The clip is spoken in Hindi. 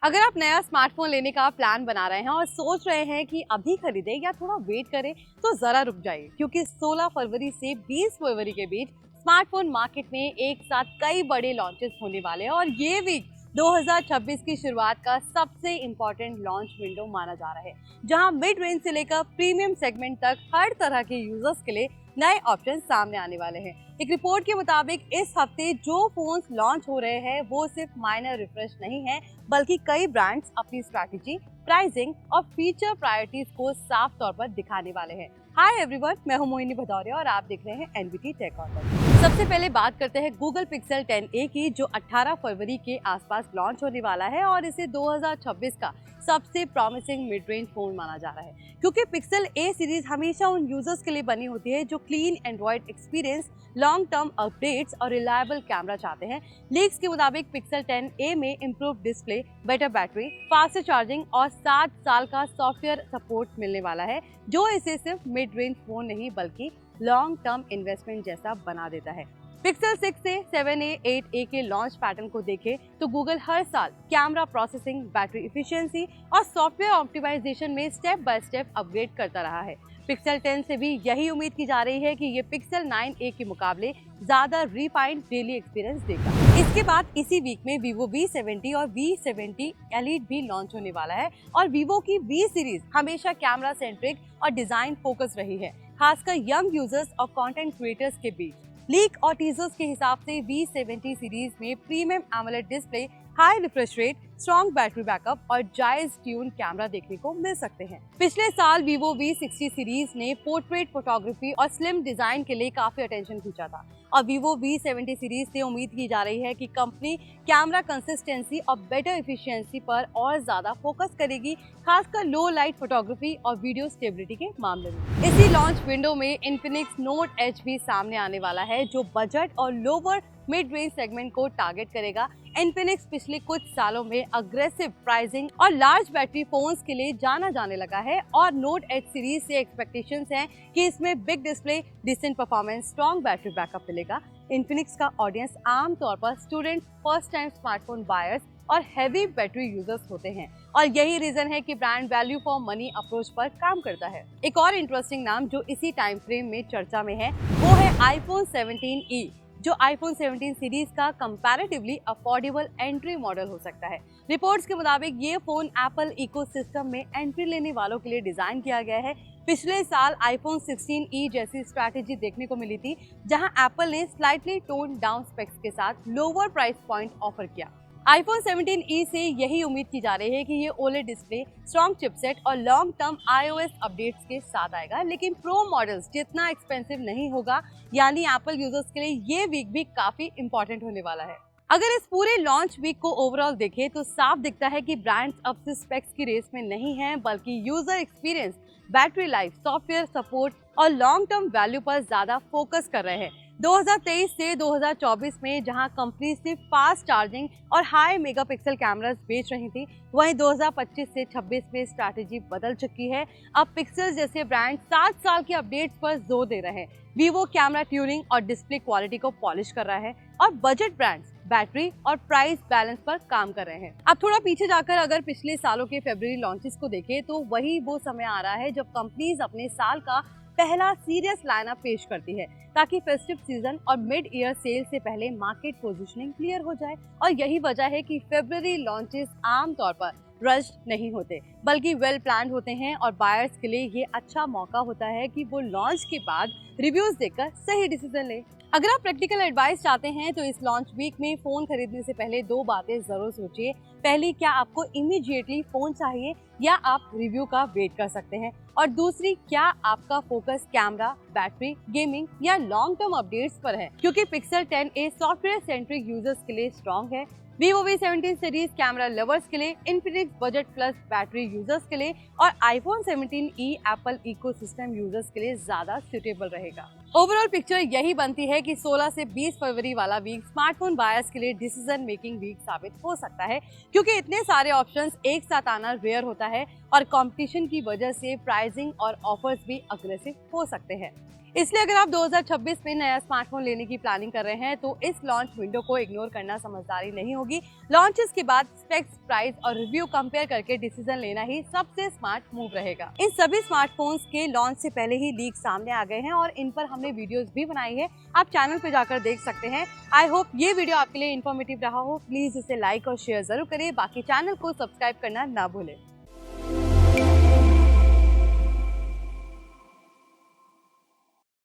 अगर आप नया स्मार्टफोन लेने का प्लान बना रहे हैं और सोच रहे हैं कि अभी खरीदें या थोड़ा वेट करें, तो जरा रुक जाइए, क्योंकि 16 फरवरी से 20 फरवरी के बीच स्मार्टफोन मार्केट में एक साथ कई बड़े लॉन्चेस होने वाले हैं। और ये वीक 2026 की शुरुआत का सबसे इम्पोर्टेंट लॉन्च विंडो माना जा रहा है, जहां मिड रेंज से लेकर प्रीमियम सेगमेंट तक हर तरह के यूजर्स के लिए नए ऑप्शन सामने आने वाले हैं। एक रिपोर्ट के मुताबिक इस हफ्ते जो फोन्स लॉन्च हो रहे हैं वो सिर्फ माइनर रिफ्रेश नहीं है, बल्कि कई ब्रांड्स अपनी स्ट्रैटेजी, प्राइसिंग और फीचर प्रायोरिटीज को साफ तौर पर दिखाने वाले हैं। हाय एवरीवन, मैं हूं मोहिनी भदौरिया और आप देख रहे हैं एनबीटी टेक कॉर्नर। सबसे पहले बात करते हैं गूगल पिक्सल 10a की, जो 18 फरवरी के आसपास लॉन्च होने वाला है और इसे 2026 का सबसे प्रॉमिसिंग मिड रेंज फोन माना जा रहा है, क्योंकि पिक्सल ए सीरीज हमेशा उन यूजर्स के लिए बनी होती है जो clean Android experience, long term updates और रिलायबल कैमरा चाहते हैं। लीक्स के मुताबिक पिक्सल 10a में improve display, better battery, faster charging और 7 साल का सॉफ्टवेयर सपोर्ट मिलने वाला है, जो इसे सिर्फ मिड रेंज फोन नहीं बल्कि लॉन्ग टर्म इन्वेस्टमेंट जैसा बना देता है। पिक्सल 6 से 7a, 8a के लॉन्च पैटर्न को देखें तो गूगल हर साल कैमरा प्रोसेसिंग, बैटरी इफिशिएंसी और सॉफ्टवेयर ऑप्टिमाइजेशन में स्टेप बाय स्टेप अपग्रेड करता रहा है। पिक्सल 10 से भी यही उम्मीद की जा रही है कि ये पिक्सल 9a के मुकाबले ज्यादा रिफाइंड डेली एक्सपीरियंस देगा। इसके बाद इसी वीक में Vivo V70 और V70 Elite भी लॉन्च होने वाला है और Vivo की V सीरीज हमेशा कैमरा सेंट्रिक और डिजाइन फोकस रही है, खासकर यंग यूजर्स और कंटेंट क्रिएटर्स के बीच। लीक और टीजर्स के हिसाब से V70 सीरीज में premium AMOLED display, high refresh rate, strong battery backup और जायज ट्यून कैमरा देखने को मिल सकते हैं। पिछले साल Vivo V60 सीरीज ने पोर्ट्रेट फोटोग्राफी और स्लिम डिजाइन के लिए काफी अटेंशन खींचा था और Vivo V70 सीरीज से उम्मीद की जा रही है कि कंपनी कैमरा कंसिस्टेंसी और बेटर एफिशिएंसी पर और ज्यादा फोकस करेगी, खासकर लो लाइट फोटोग्राफी और वीडियो स्टेबिलिटी के मामले में। इसी लॉन्च विंडो में Infinix Note Edge भी सामने आने वाला है, जो बजट और लोअर मिड रेंज सेगमेंट को टारगेट करेगा। Infinix पिछले कुछ सालों में अग्रेसिव प्राइसिंग और लार्ज बैटरी फोन्स के लिए जाना जाने लगा है और Note Edge सीरीज से एक्सपेक्टेशंस हैं कि इसमें big display, decent performance, strong battery backup मिलेगा। Infinix का ऑडियंस आमतौर पर student, first time smartphone buyers और हैवी बैटरी यूजर्स होते हैं और यही रीजन है कि brand value for money approach पर काम करता है। एक और इंटरेस्टिंग नाम जो इसी टाइम फ्रेम में चर्चा में है वो है iPhone 17e, जो iPhone 17 सीरीज का कंपैरेटिवली अफोर्डेबल एंट्री मॉडल हो सकता है। रिपोर्ट्स के मुताबिक ये फोन एप्पल इकोसिस्टम में एंट्री लेने वालों के लिए डिजाइन किया गया है। पिछले साल iPhone 16e जैसी स्ट्रैटेजी देखने को मिली थी, जहां एप्पल ने स्लाइटली टोन डाउन स्पेक्स के साथ लोअर प्राइस पॉइंट ऑफर किया। iPhone 17e से यही उम्मीद की जा रही है कि ये OLED डिस्प्ले, स्ट्रॉन्ग चिपसेट और लॉन्ग टर्म iOS अपडेट्स के साथ आएगा, लेकिन प्रो मॉडल्स जितना एक्सपेंसिव नहीं होगा, यानी एप्पल यूजर्स के लिए ये वीक भी काफी इंपॉर्टेंट होने वाला है। अगर इस पूरे लॉन्च वीक को ओवरऑल देखें तो साफ दिखता है कि ब्रांड्स अब से स्पेक्स की रेस में नहीं हैं, बल्कि user experience, battery life, software support और लॉन्ग टर्म वैल्यू पर ज्यादा फोकस कर रहे हैं। 2023 से 2024 में जहां कंपनी सिर्फ फास्ट चार्जिंग और हाई मेगापिक्सल कैमरास बेच रही थी, वहीं 2025 से 26 में स्ट्रैटेजी बदल चुकी है। अब पिक्सल जैसे ब्रांड 7 साल के अपडेट्स पर जोर दे रहे हैं। Vivo कैमरा ट्यूनिंग और डिस्प्ले क्वालिटी को पॉलिश कर रहा है और बजट ब्रांड्स बैटरी और प्राइस बैलेंस पर काम कर रहे हैं। अब थोड़ा पीछे जाकर अगर पिछले सालों के फरवरी लॉन्चेस को देखें तो वही वो समय आ रहा है जब कंपनीज अपने साल का पहला सीरियस लाइनअप पेश करती है, ताकि फेस्टिव सीजन और मिड ईयर सेल से पहले मार्केट पोजीशनिंग क्लियर हो जाए। और यही वजह है कि फरवरी लॉन्चेस आमतौर पर रश्ड नहीं होते, बल्कि वेल प्लान्ड होते हैं और बायर्स के लिए ये अच्छा मौका होता है कि वो लॉन्च के बाद रिव्यूज देखकर सही डिसीजन लें। अगर आप प्रैक्टिकल एडवाइस चाहते हैं तो इस लॉन्च वीक में फोन खरीदने से पहले 2 बातें जरूर सोचिए। पहली, क्या आपको इमीडिएटली फोन चाहिए या आप रिव्यू का वेट कर सकते हैं, और दूसरी, क्या आपका फोकस कैमरा, बैटरी, गेमिंग या लॉन्ग टर्म अपडेट्स पर है, क्योंकि pixel 10a software centric users के लिए स्ट्रॉन्ग है, Vivo V70 series camera lovers के लिए, Infinix budget plus battery users के लिए और iPhone 17e Apple ecosystem users के लिए ज्यादा सूटेबल रहेगा। ओवरऑल पिक्चर यही बनती है कि 16 से 20 फरवरी वाला वीक स्मार्टफोन बायर्स के लिए डिसीजन मेकिंग वीक साबित हो सकता है, क्योंकि इतने सारे ऑप्शंस एक साथ आना रेयर होता है और कंपटीशन की वजह से प्राइसिंग और ऑफर्स भी अग्रेसिव हो सकते हैं। इसलिए अगर आप 2026 में नया स्मार्टफोन लेने की प्लानिंग कर रहे हैं तो इस लॉन्च विंडो को इग्नोर करना समझदारी नहीं होगी। लॉन्चेस के बाद स्पेक्स, प्राइस और रिव्यू कंपेयर करके डिसीजन लेना ही सबसे स्मार्ट मूव रहेगा। इन सभी स्मार्टफोन्स के लॉन्च से पहले ही लीक सामने आ गए हैं और इन पर हमने वीडियोस भी बनाई है, आप चैनल पे जाकर देख सकते हैं। आई होप ये वीडियो आपके लिए इन्फॉर्मेटिव रहा हो। प्लीज इसे लाइक और शेयर जरूर करें, बाकी चैनल को सब्सक्राइब करना ना भूलें।